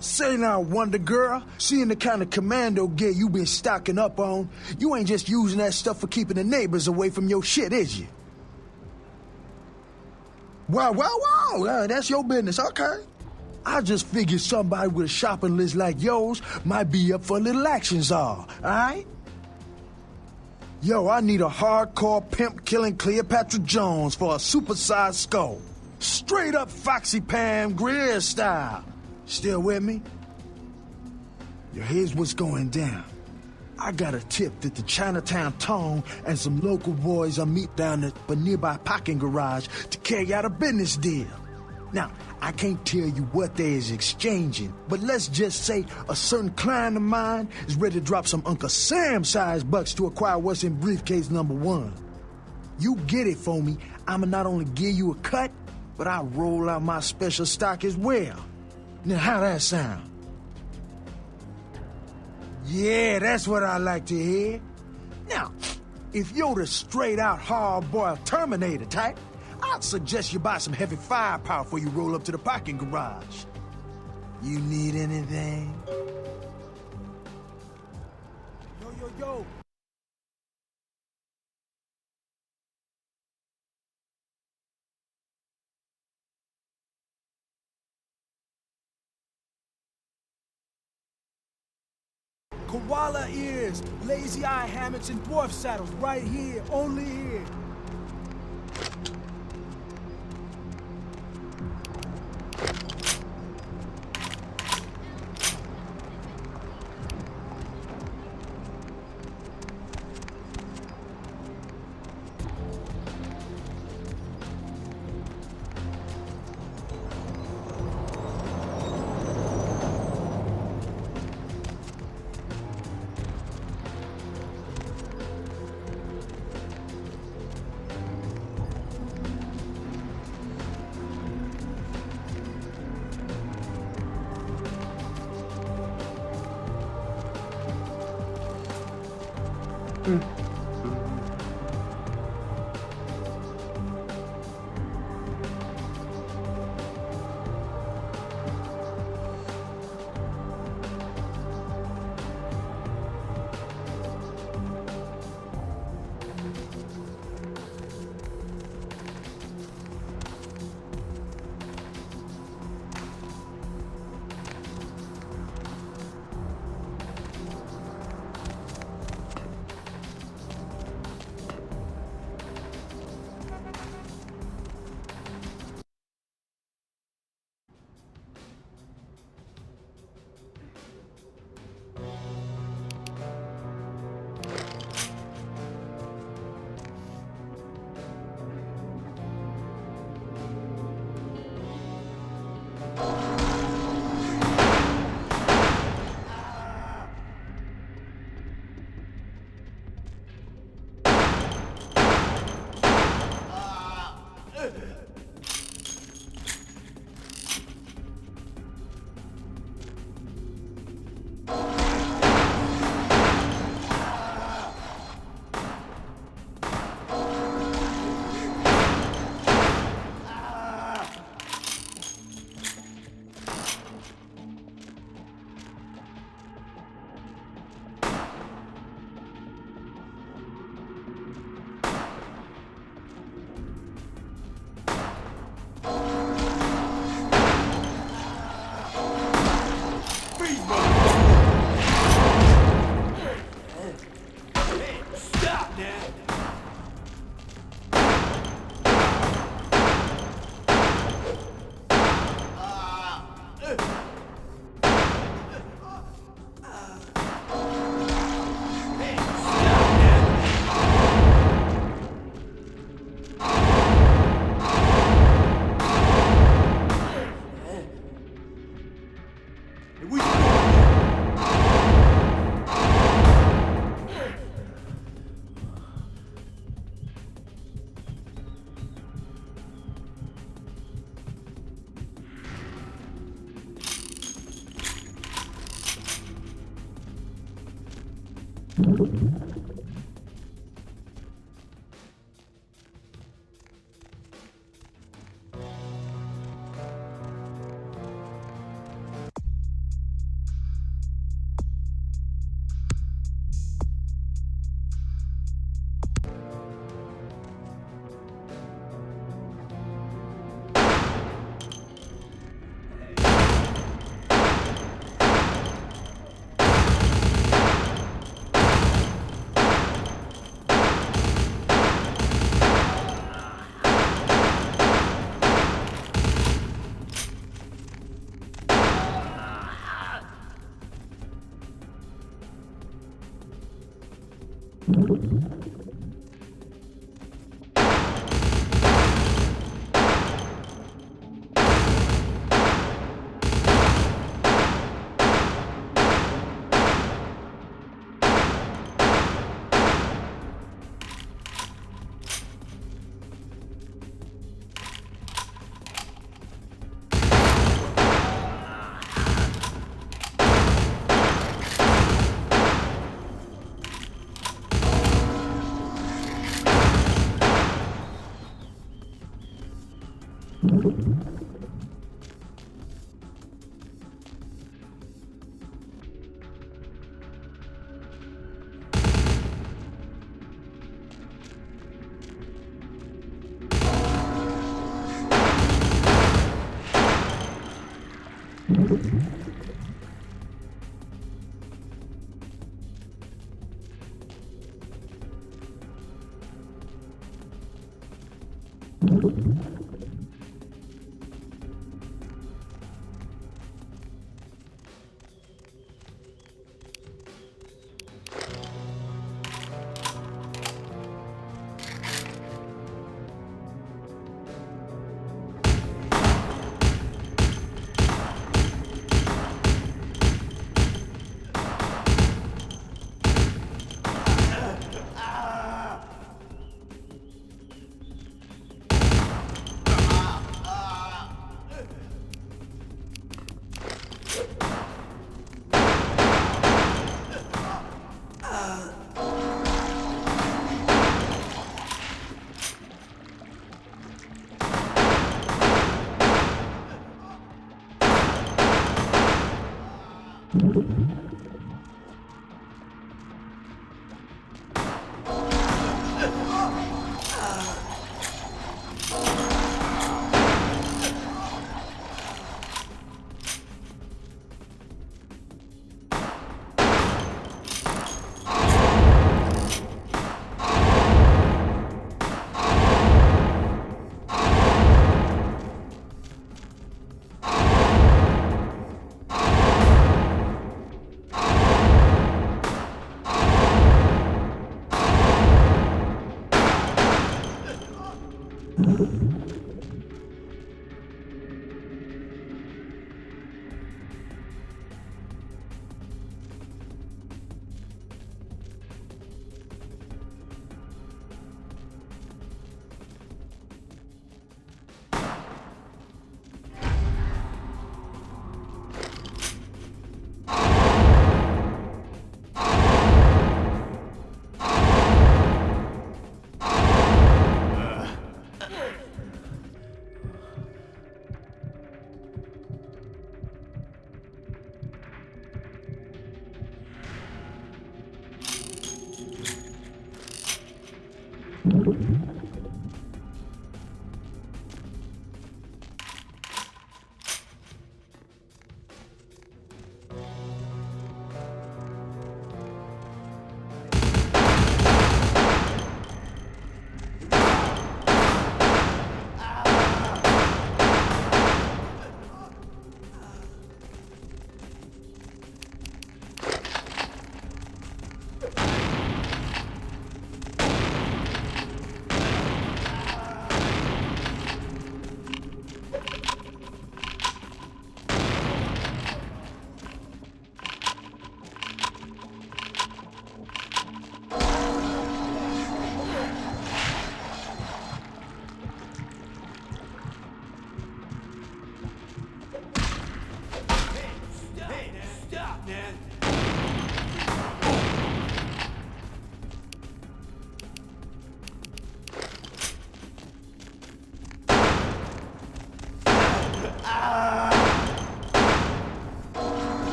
Say now, Wonder Girl, seeing the kind of commando gear you been stocking up on, you ain't just using that stuff for keeping the neighbors away from your shit, is you? Wow, that's your business, okay. I just figured somebody with a shopping list like yours might be up for a little action czar, alright? Yo, I need a hardcore pimp killing Cleopatra Jones for a supersized skull. Straight up Foxy Pam Grier style. Still with me? Yo, here's what's going down. I got a tip that the Chinatown Tone and some local boys are meet down at a nearby parking garage to carry out a business deal. Now, I can't tell you what they is exchanging, but let's just say a certain client of mine is ready to drop some Uncle Sam-sized bucks to acquire what's in briefcase number 1. You get it for me, I'ma not only give you a cut, but I'll roll out my special stock as well. Now, how that sound? Yeah, that's what I like to hear. Now, if you're the straight-out hard-boiled Terminator type, I'd suggest you buy some heavy firepower before you roll up to the parking garage. You need anything? Yo. Koala ears, lazy eye hammocks, and dwarf saddles right here, only here.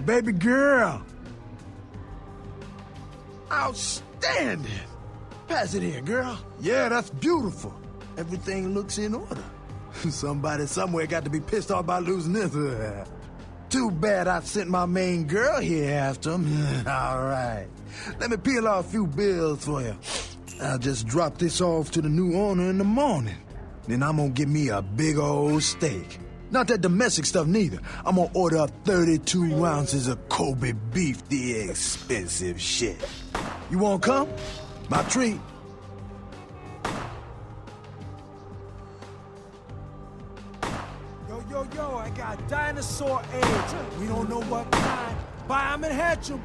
Baby girl. Outstanding. Pass it here, girl. Yeah, that's beautiful. Everything looks in order. Somebody somewhere got to be pissed off by losing this. Too bad I sent my main girl here after him. All right. Let me peel off a few bills for you. I'll just drop this off to the new owner in the morning. Then I'm gonna get me a big old steak. Not that domestic stuff neither. I'm gonna order up 32 ounces of Kobe beef, the expensive shit. You wanna come? My treat. Yo, I got dinosaur eggs. We don't know what kind. Buy 'em and hatch 'em.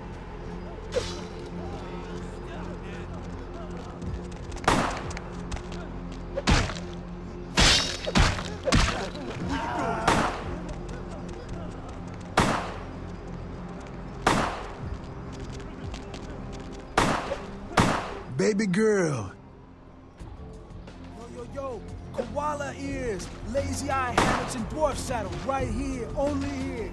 Baby girl. Yo, koala ears, lazy eye hammocks and dwarf saddle, right here, only here.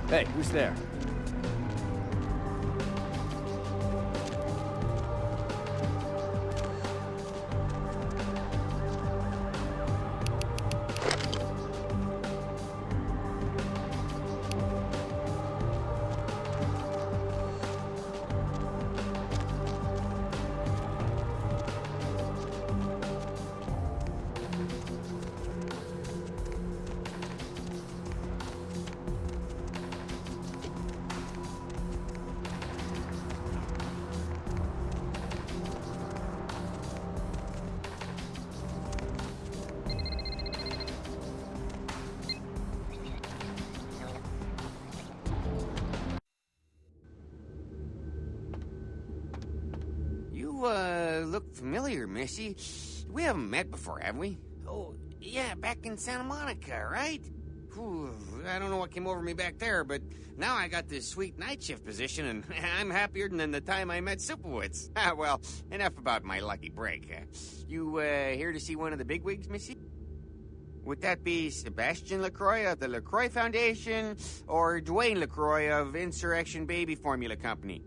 Hey, who's there? Look familiar, Missy. We haven't met before, have we? Oh, yeah, back in Santa Monica, right? Whew, I don't know what came over me back there, but now I got this sweet night shift position, and I'm happier than the time I met Supowitz. Well, enough about my lucky break. You here to see one of the bigwigs, Missy? Would that be Sebastian LaCroix of the LaCroix Foundation, or Dwayne LaCroix of Insurrection Baby Formula Company?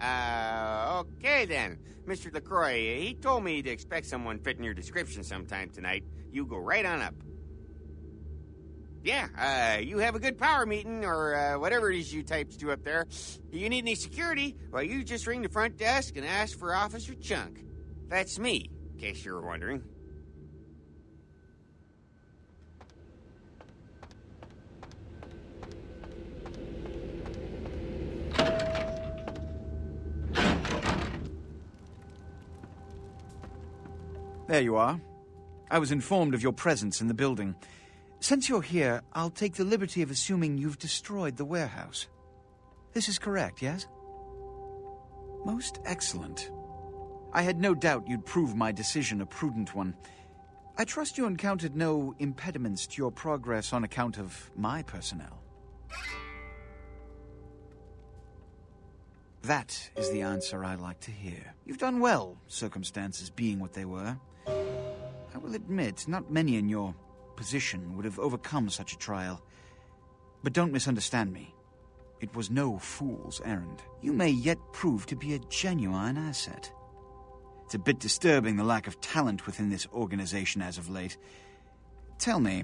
Okay then. Mr. LaCroix, he told me to expect someone fitting your description sometime tonight. You go right on up. Yeah, you have a good power meeting, or whatever it is you types do up there. You need any security? Well, you just ring the front desk and ask for Officer Chunk. That's me, in case you were wondering. There you are. I was informed of your presence in the building. Since you're here, I'll take the liberty of assuming you've destroyed the warehouse. This is correct, yes? Most excellent. I had no doubt you'd prove my decision a prudent one. I trust you encountered no impediments to your progress on account of my personnel. That is the answer I like to hear. You've done well, circumstances being what they were. I will admit, not many in your position would have overcome such a trial. But don't misunderstand me. It was no fool's errand. You may yet prove to be a genuine asset. It's a bit disturbing, the lack of talent within this organization as of late. Tell me,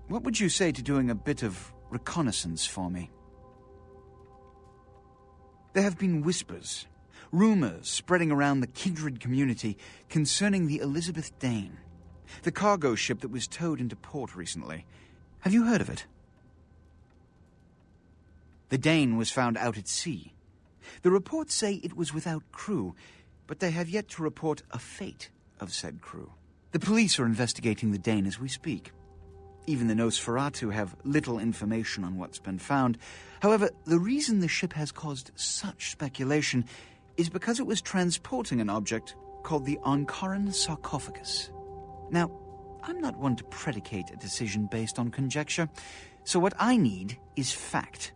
what would you say to doing a bit of reconnaissance for me? There have been whispers, rumors spreading around the kindred community concerning the Elizabeth Dane, the cargo ship that was towed into port recently. Have you heard of it? The Dane was found out at sea. The reports say it was without crew, but they have yet to report a fate of said crew. The police are investigating the Dane as we speak. Even the Nosferatu have little information on what's been found. However, the reason the ship has caused such speculation is because it was transporting an object called the Ankaran sarcophagus. Now, I'm not one to predicate a decision based on conjecture, so what I need is fact.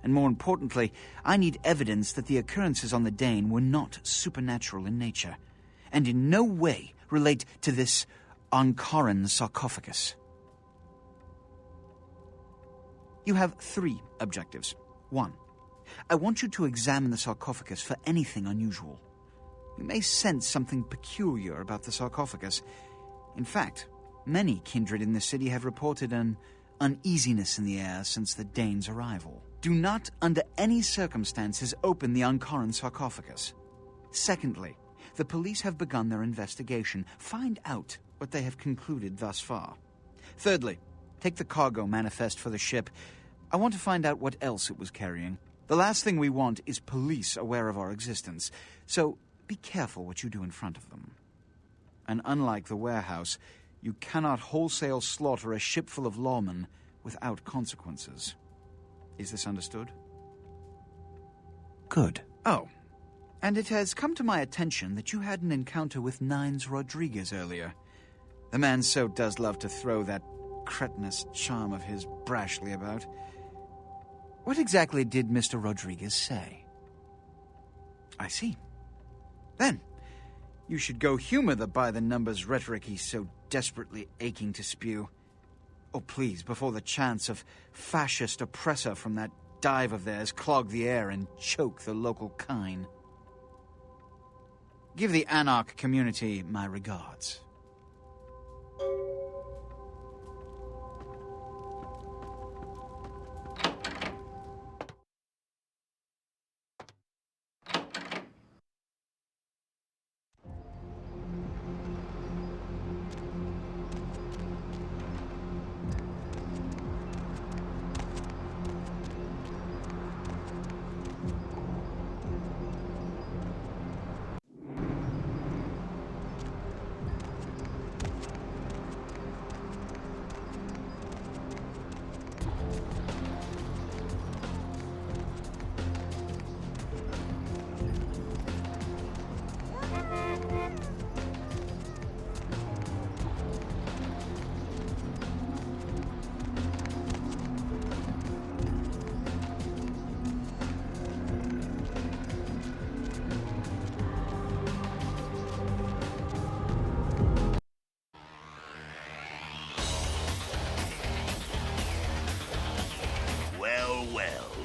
And more importantly, I need evidence that the occurrences on the Dane were not supernatural in nature, and in no way relate to this Ankaran sarcophagus. You have 3 objectives. 1. I want you to examine the sarcophagus for anything unusual. You may sense something peculiar about the sarcophagus. In fact, many kindred in the city have reported an uneasiness in the air since the Dane's arrival. Do not, under any circumstances, open the Ankaran sarcophagus. Secondly, the police have begun their investigation. Find out what they have concluded thus far. Thirdly, take the cargo manifest for the ship. I want to find out what else it was carrying. The last thing we want is police aware of our existence, so be careful what you do in front of them. And unlike the warehouse, you cannot wholesale slaughter a ship full of lawmen without consequences. Is this understood? Good. Oh, and it has come to my attention that you had an encounter with Nines Rodriguez earlier. The man so does love to throw that cretinous charm of his brashly about. What exactly did Mr. Rodriguez say? I see. Then, you should go humor the by-the-numbers rhetoric he's so desperately aching to spew. Oh, please, before the chance of fascist oppressor from that dive of theirs clog the air and choke the local kine. Give the Anarch community my regards.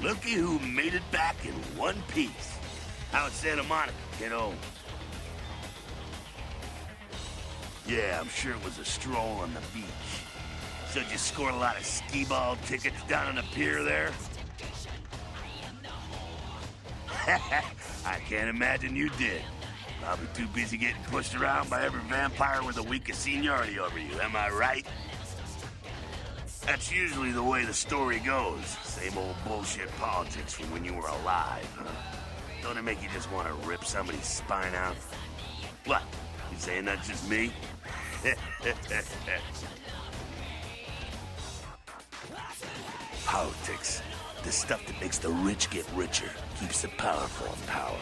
Looky who made it back in one piece. Out in Santa Monica, kiddo. Yeah, I'm sure it was a stroll on the beach. So did you score a lot of skee-ball tickets down on the pier there? I can't imagine you did. Probably too busy getting pushed around by every vampire with a week of seniority over you, am I right? That's usually the way the story goes. Same old bullshit politics from when you were alive, huh? Don't it make you just want to rip somebody's spine out? What? You saying that's just me? Politics. The stuff that makes the rich get richer, keeps the powerful in power.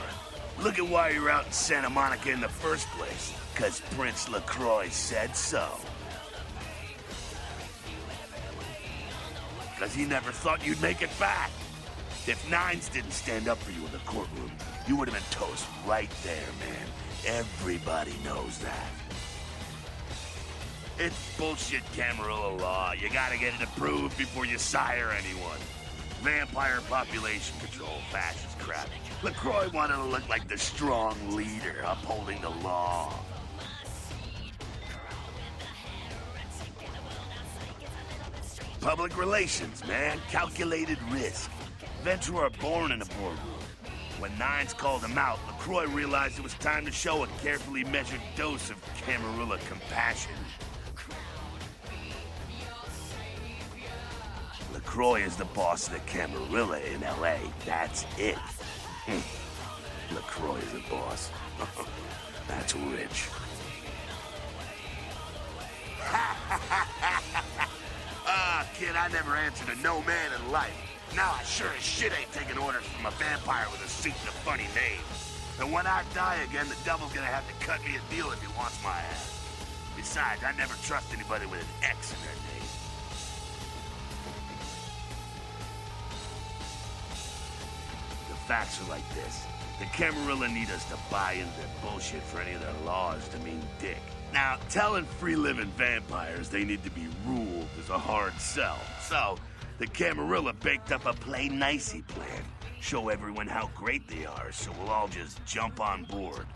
Look at why you're out in Santa Monica in the first place. 'Cause Prince LaCroix said so. 'Cause he never thought you'd make it back. If Nines didn't stand up for you in the courtroom, you would have been toast right there, man. Everybody knows that. It's bullshit Camarilla law. You gotta get it approved before you sire anyone. Vampire population control, fascist crap. LaCroix wanted to look like the strong leader upholding the law. Public relations, man. Calculated risk. Ventura born in a boardroom. When Nines called him out, LaCroix realized it was time to show a carefully measured dose of Camarilla compassion. LaCroix is the boss of the Camarilla in L.A. That's it. LaCroix is the boss. That's rich. Ah, kid, I never answered a no man in life. Now I sure as shit ain't taking orders from a vampire with a suit and a funny name. And when I die again, the devil's gonna have to cut me a deal if he wants my ass. Besides, I never trust anybody with an X in their name. The facts are like this. The Camarilla need us to buy into their bullshit for any of their laws to mean dick. Now, telling free-living vampires they need to be ruled is a hard sell. So, the Camarilla baked up a play-nicey plan. Show everyone how great they are, so we'll all just jump on board.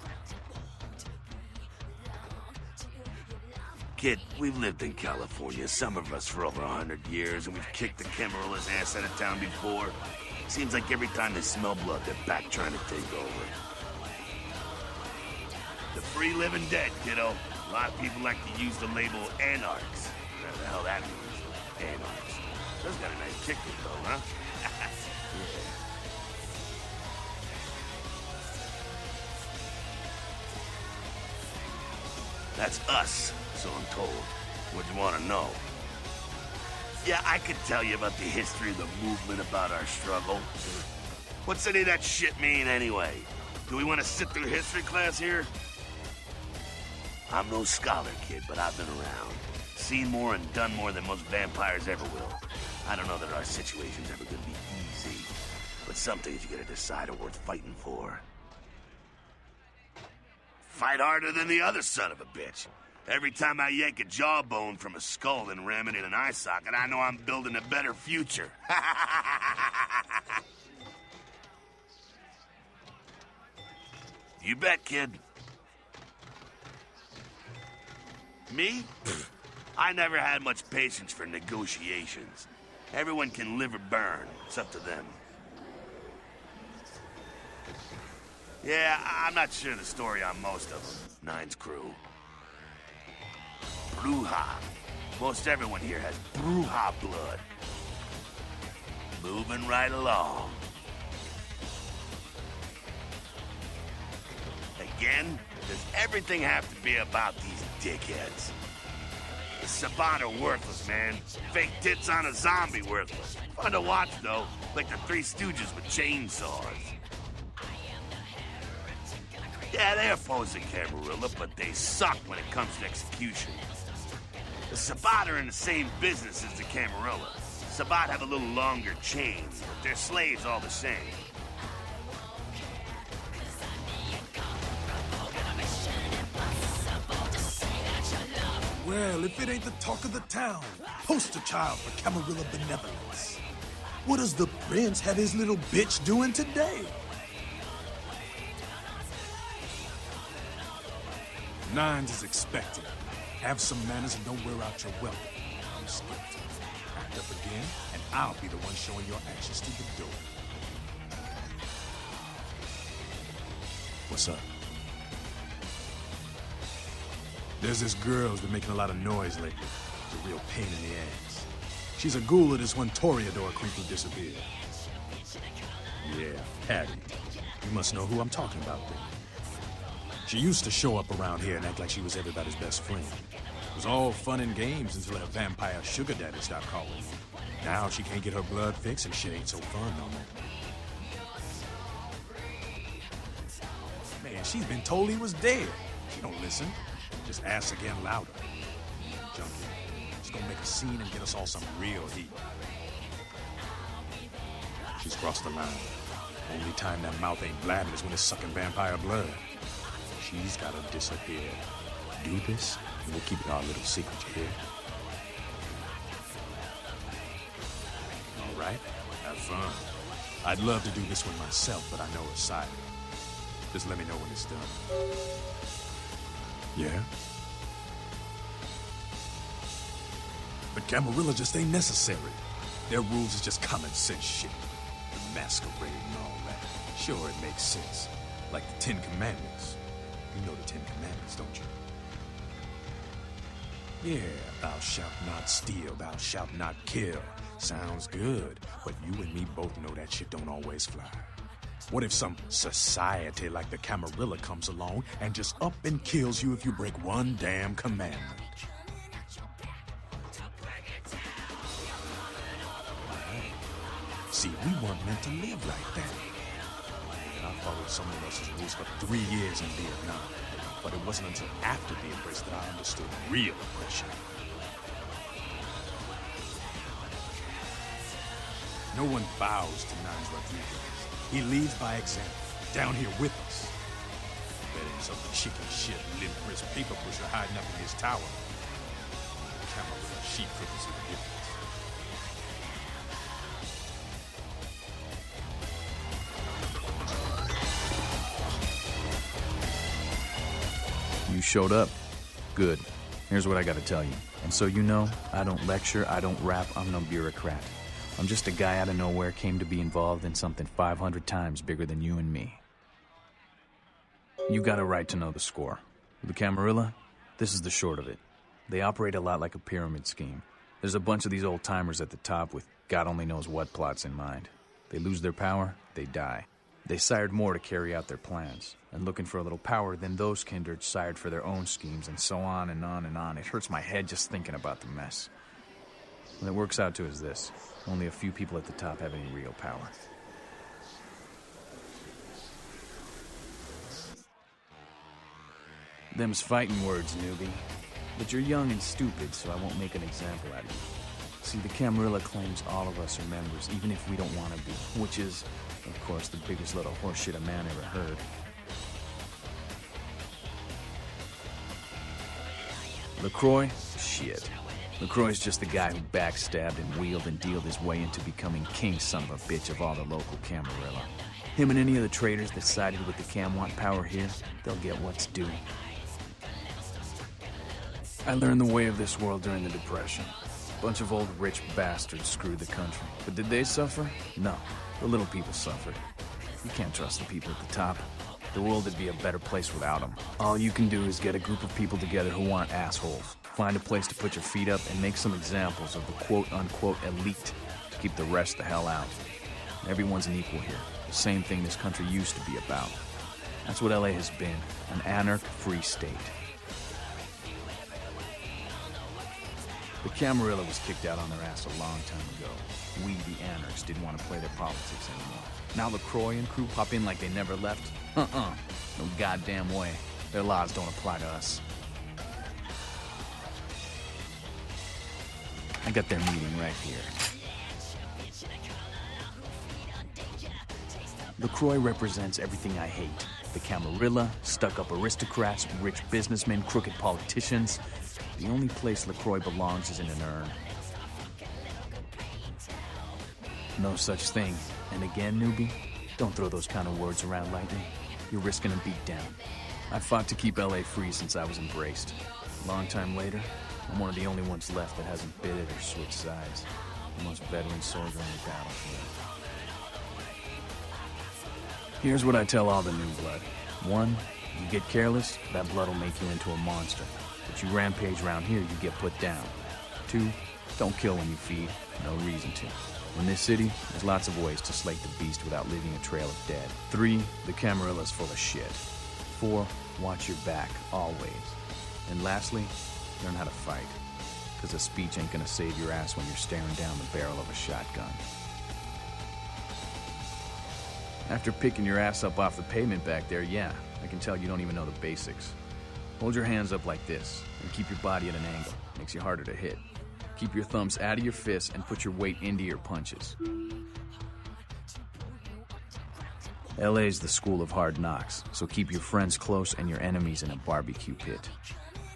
Kid, we've lived in California, some of us for over 100 years, and we've kicked the Camarilla's ass out of town before. Seems like every time they smell blood, they're back trying to take over. The free living dead, kiddo. A lot of people like to use the label anarchs. Whatever the hell that means. Anarchs. That's got a nice kick to it, though, huh? That's us, so I'm told. What'd you want to know? Yeah, I could tell you about the history of the movement, about our struggle. What's any of that shit mean, anyway? Do we want to sit through history class here? I'm no scholar, kid, but I've been around. Seen more and done more than most vampires ever will. I don't know that our situation's ever gonna be easy, but some things you gotta decide are worth fighting for. Fight harder than the other son of a bitch. Every time I yank a jawbone from a skull and ram it in an eye socket, I know I'm building a better future. You bet, kid. Me? I never had much patience for negotiations. Everyone can live or burn. It's up to them. Yeah, I'm not sure the story on most of them. Nine's crew. Bruja. Most everyone here has Bruja blood. Moving right along. Again, does everything have to be about these dickheads? The Sabat are worthless, man. Fake tits on a zombie worthless. Fun to watch, though. Like the Three Stooges with chainsaws. Yeah, they oppose the Camarilla, but they suck when it comes to execution. The Sabat are in the same business as the Camarilla. Sabat have a little longer chain, but they're slaves all the same. Well, if it ain't the talk of the town, poster child for Camarilla benevolence. What does the prince have his little bitch doing today? Nines is expected. Have some manners and don't wear out your welcome. I'm skipped. Act up again, and I'll be the one showing your actions to the door. What's up? There's this girl who's been making a lot of noise lately. It's a real pain in the ass. She's a ghoul of this one Toreador creep who disappeared. Yeah, Patty. You must know who I'm talking about then. She used to show up around here and act like she was everybody's best friend. It was all fun and games until her vampire sugar daddy stopped calling. Now she can't get her blood fixed and shit ain't so fun no more. Man, she's been told he was dead. She don't listen. Just asks again louder. Junkie. She's gonna make a scene and get us all some real heat. She's crossed the line. Only time that mouth ain't blabbing is when it's sucking vampire blood. She's gotta disappear. Do this, and we'll keep it our little secret, you hear? All right, have fun. I'd love to do this one myself, but I know it's silent. Just let me know when it's done. Yeah? But Camarilla just ain't necessary. Their rules is just common sense shit. The masquerade and all that. Sure, it makes sense. Like the Ten Commandments. You know the Ten Commandments, don't you? Yeah, thou shalt not steal, thou shalt not kill. Sounds good, but you and me both know that shit don't always fly. What if some society like the Camarilla comes along and just up and kills you if you break one damn commandment? Right. See, we weren't meant to live like that. And I followed someone else's rules for 3 years in Vietnam. But it wasn't until after the embrace that I understood real oppression. No one bows to Nines Rodriguez. He leads by example, down here with us. That ain't some chicken shit, limp-wrist paper pusher hiding up in his tower. Camouflage sheep couldn't see the difference. You showed up. Good. Here's what I gotta tell you. And so you know, I don't lecture, I don't rap, I'm no bureaucrat. I'm just a guy out of nowhere came to be involved in something 500 times bigger than you and me. You got a right to know the score. The Camarilla, this is the short of it. They operate a lot like a pyramid scheme. There's a bunch of these old-timers at the top with God only knows what plots in mind. They lose their power, they die. They sired more to carry out their plans, and looking for a little power, then those kindred sired for their own schemes, and so on and on and on. It hurts my head just thinking about the mess. What it works out to is this. Only a few people at the top have any real power. Them's fighting words, newbie. But you're young and stupid, so I won't make an example out of you. See, the Camarilla claims all of us are members, even if we don't want to be. Which is, of course, the biggest little horseshit a man ever heard. LaCroix? Shit. LaCroix's just the guy who backstabbed and wheeled and dealed his way into becoming king son of a bitch of all the local Camarilla. Him and any of the traitors that sided with the Cam want power here, they'll get what's due. I learned the way of this world during the Depression. A bunch of old rich bastards screwed the country. But did they suffer? No. The little people suffered. You can't trust the people at the top. The world would be a better place without them. All you can do is get a group of people together who aren't assholes. Find a place to put your feet up and make some examples of the quote-unquote elite to keep the rest the hell out. Everyone's an equal here. The same thing this country used to be about. That's what LA has been, an anarch-free state. The Camarilla was kicked out on their ass a long time ago. We, the anarchs, didn't want to play their politics anymore. Now LaCroix and crew pop in like they never left? No goddamn way. Their laws don't apply to us. I got their meeting right here. LaCroix represents everything I hate. The Camarilla, stuck-up aristocrats, rich businessmen, crooked politicians. The only place LaCroix belongs is in an urn. No such thing. And again, newbie, don't throw those kind of words around lightly. You're risking a beatdown. I fought to keep LA free since I was embraced. A long time later, I'm one of the only ones left that hasn't bid it or switched sides. The most veteran soldier on the battlefield. Here's what I tell all the new blood. 1, you get careless, that blood will make you into a monster. But you rampage around here, you get put down. 2, don't kill when you feed. No reason to. In this city, there's lots of ways to slake the beast without leaving a trail of dead. 3, the Camarilla's full of shit. 4, watch your back, always. And lastly, learn how to fight. Because a speech ain't gonna save your ass when you're staring down the barrel of a shotgun. After picking your ass up off the pavement back there, yeah, I can tell you don't even know the basics. Hold your hands up like this, and keep your body at an angle. Makes you harder to hit. Keep your thumbs out of your fists and put your weight into your punches. LA's the school of hard knocks, so keep your friends close and your enemies in a barbecue pit.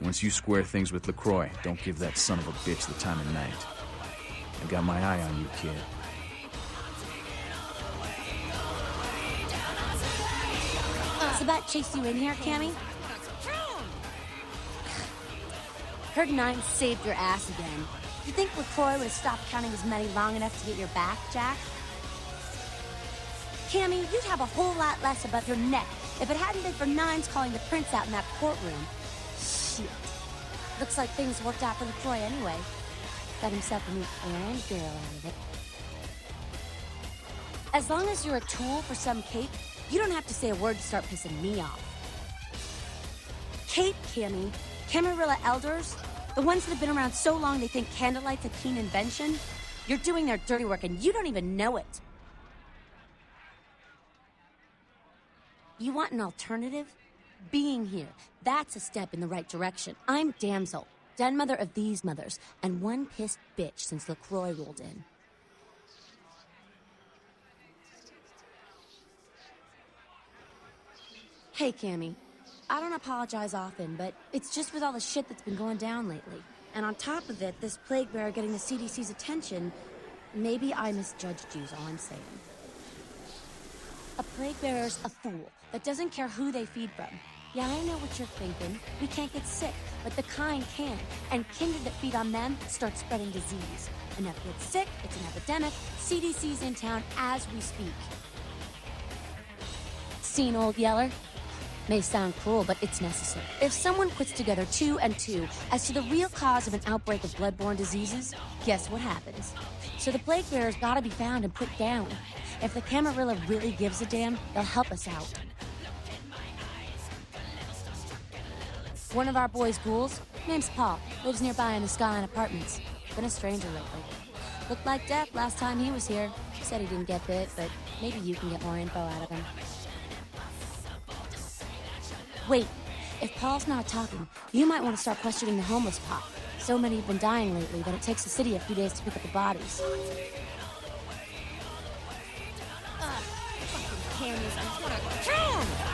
Once you square things with LaCroix, don't give that son of a bitch the time of night. I got my eye on you, kid. Sabat chased you in here, Cammy? Heard 9 saved your ass again. You think LaCroix would have stopped counting his money long enough to get your back, Jack? Cammy, you'd have a whole lot less above your neck if it hadn't been for 9's calling the prince out in that courtroom. Shit. Looks like things worked out for LaCroix anyway. Got himself a new errand girl out of it. As long as you're a tool for some cape, you don't have to say a word to start pissing me off. Cape, Cammy. Camarilla elders, the ones that have been around so long they think candlelight's a keen invention. You're doing their dirty work and you don't even know it. You want an alternative? Being here, that's a step in the right direction. I'm Damsel, den mother of these mothers, and one pissed bitch since LaCroix rolled in. Hey, Cammy. I don't apologize often, but it's just with all the shit that's been going down lately. And on top of it, this plague bearer getting the CDC's attention, maybe I misjudged you is all I'm saying. A plague bearer's a fool that doesn't care who they feed from. Yeah, I know what you're thinking. We can't get sick, but the kind can. And kindred that feed on them start spreading disease. Enough get sick, it's an epidemic. CDC's in town as we speak. Seen Old Yeller? May sound cruel, but it's necessary. If someone puts together 2 and 2 as to the real cause of an outbreak of bloodborne diseases, guess what happens? So the plague bearers gotta be found and put down. If the Camarilla really gives a damn, they'll help us out. One of our boys' ghouls, name's Paul, lives nearby in the Skyline Apartments. Been a stranger lately. Looked like death last time he was here. Said he didn't get bit, but maybe you can get more info out of him. Wait, if Paul's not talking, you might want to start questioning the homeless pop. So many have been dying lately that it takes the city a few days to pick up the bodies. Fucking cameras, I wanna...